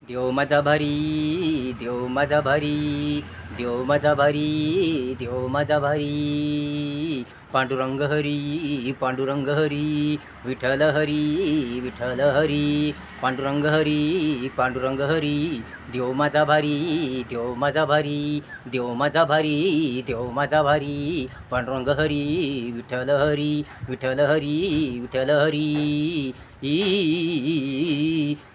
देव माझा भारी, देव माझा भारी, देव माझा भारी, देव माझा भारी. पांडुरंग हरी, पांडुरंग हरी, विठ्ठल हरी, विठ्ठल हरी. पांडुरंग हरी, पांडुरंग हरी, देव माझा भारी, देव माझा भारी, देव माझा भारी, देव माझा भारी. पांडुरंग हरी, विठ्ठल हरी, विठ्ठल हरी, विठ्ठल हरी.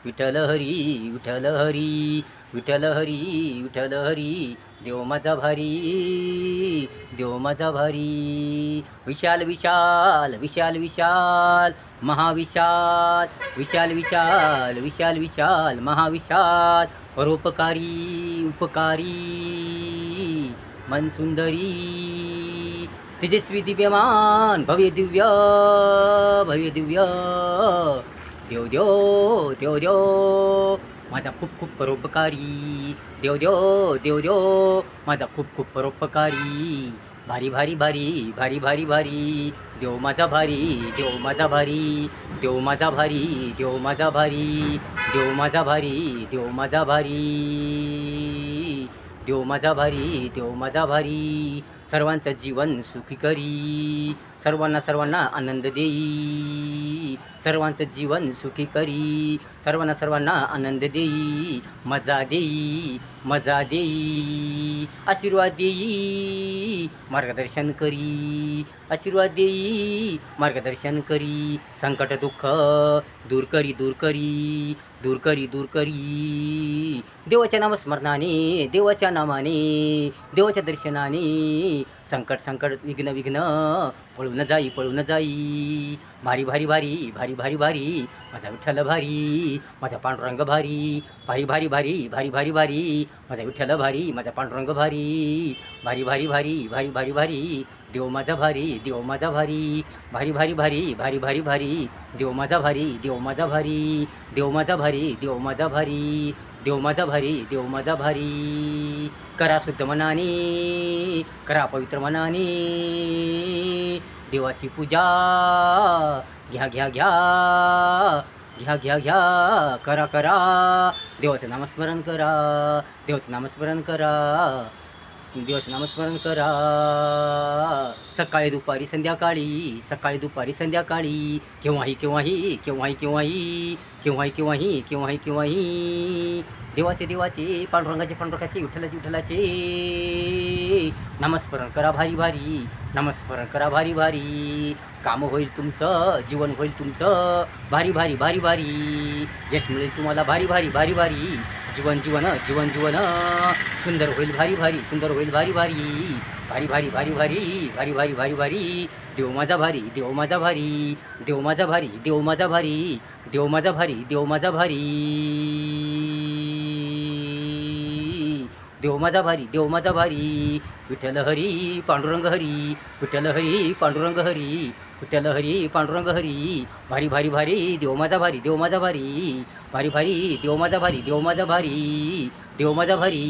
विठ्ठल हरी, विठ्ठल हरी, विठ्ठल हरी, विठ्ठल हरी. देव माझा भारी, देव माझा भारी. विशाल विशाल, विशाल विशाल, महाविशाल. विशाल विशाल, विशाल विशाल, महाविशाल. परोपकारी, उपकारी, मनसुंदरी. तेजस्वी दिव्यमान, भव्य दिव्य, भव्य दिव्य. देव देव, देव देव, माझा खूप खूप परोपकारी. देव देव, देव देव, माझा खूप खूप परोपकारी. भारी भारी भारी, भारी भारी भारी. देव माझा भारी, देव माझा भारी, देव माझा भारी, देव माझा भारी, देव माझा भारी, देव माझा भारी. देव माझा भारी, देव माझा भारी. सर्वांचं जीवन सुखी करी, सर्वांना सर्वांना आनंद देई. सर्वांचं जीवन सुखी करी, सर्वांना सर्वांना आनंद देई. मजा देई, मजा देई, आशीर्वाद देई, मार्गदर्शन करी. आशीर्वाद देई, मार्गदर्शन करी. संकट दुःख दूर करी, दूर करी, दूर करी, दूर करी. देवाच्या नामस्मरणाने, देवाच्या नामाने, देवाच्या दर्शनाने संकट संकट विघ्न विघ्न पळून जाई, पळून जाई. भारी भारी भारी, भारी भारी भारी, माझा विठ्ठल भारी, माझा पांडुरंग भारी. भारी भारी भारी, भारी भारी भारी, माझा विठ्ठल भारी, माझा पांडुरंग भारी. भारी भारी भारी, भारी भारी भारी, देव माझा भारी, देव माझा भारी. भारी भारी भारी, भारी भारी भारी, देव माझा भारी, देव माझा भारी, देव माझा भारी, देव माझा भारी, देव माझा भारी, देव माझा भारी. करा शुद्ध मनाने, करा पवित्र मनाने देवाची पूजा. घ्या घ्या घ्या, घ्या घ्या घ्या, करा करा. देवाचं नामस्मरण करा, देवाचं नामस्मरण करा, देवाचं नामस्मरण करा. सकाळी दुपारी संध्याकाळी, सकाळी दुपारी संध्याकाळी. केव्हाही केव्हाही, केव्हाही केव्हाही, केव्हाही केव्हाही, केव्हाही केव्हाही. देवाचे देवाचे, पांडुरंगाचे पांडुरंगाचे, विठ्ठलाचे विठ्ठलाचे नामस्मरण करा भारी भारी, नामस्मरण करा भारी भारी. काम होईल तुमचं, जीवन होईल तुमचं भारी भारी, भारी भारी. यश मिळेल तुम्हाला भारी भारी, भारी भारी. जीवन जीवन, जीवन जीवन सुंदर होईल भारी भारी, सुंदर होईल भारी भारी. भारी भारी भारी भारी, भारी भारी भारी भारी. देव माझा भारी, देव माझा भारी, देव माझा भारी, देव माझा भारी, देव माझा भारी, देव माझा भारी. देव माझा भारी, देव माझा भारी. विठ्ठल हरी, पांडुरंग हरी, विठ्ठल हरी, पांडुरंग हरी, विठ्ठल हरी, पांडुरंग हरी. भारी भारी भारी, देव माझा भारी, देव माझा भारी. भारी भारी, देव माझा भारी, देव माझा भारी, देव माझा भारी.